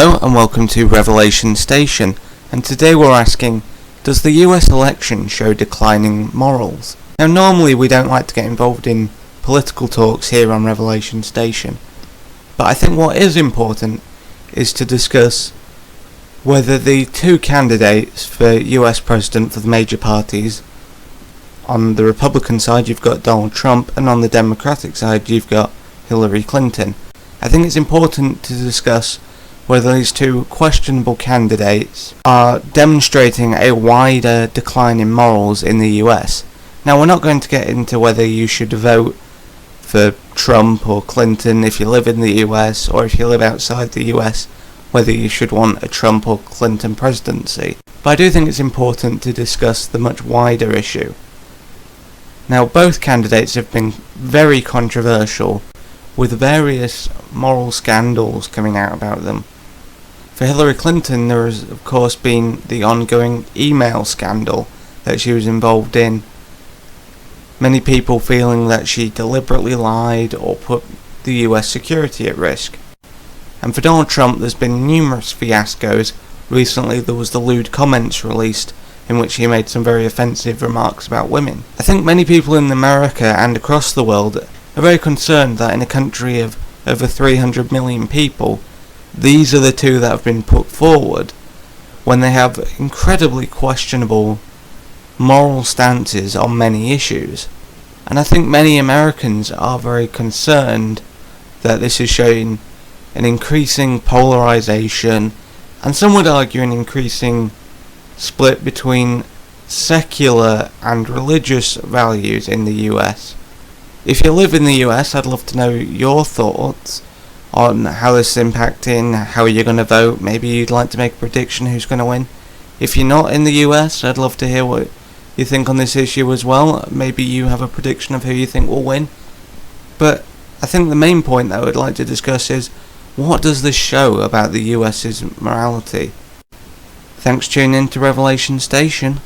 Hello and welcome to Revelation Station, and today we're asking, does the US election show declining morals? Now normally we don't like to get involved in political talks here on Revelation Station, but I think what is important is to discuss whether the two candidates for US President for the major parties, on the Republican side you've got Donald Trump and on the Democratic side you've got Hillary Clinton. I think it's important to discuss whether these two questionable candidates are demonstrating a wider decline in morals in the US. Now we're not going to get into whether you should vote for Trump or Clinton if you live in the US, or if you live outside the US, whether you should want a Trump or Clinton presidency. But I do think it's important to discuss the much wider issue. Now both candidates have been very controversial, with various moral scandals coming out about them. For Hillary Clinton, there has of course been the ongoing email scandal that she was involved in. Many people feeling that she deliberately lied or put the US security at risk. And for Donald Trump, there's been numerous fiascos. Recently there was the lewd comments released in which he made some very offensive remarks about women. I think many people in America and across the world are very concerned that in a country of over 300 million people, these are the two that have been put forward when they have incredibly questionable moral stances on many issues. And I think many Americans are very concerned that this is showing an increasing polarization, and some would argue an increasing split between secular and religious values in the US. If you live in the US, I'd love to know your thoughts on how this is impacting, how you're going to vote. Maybe you'd like to make a prediction who's going to win. If you're not in the US, I'd love to hear what you think on this issue as well. Maybe you have a prediction of who you think will win. But I think the main point that I would like to discuss is, what does this show about the US's morality? Thanks for tuning in to Revelation Station.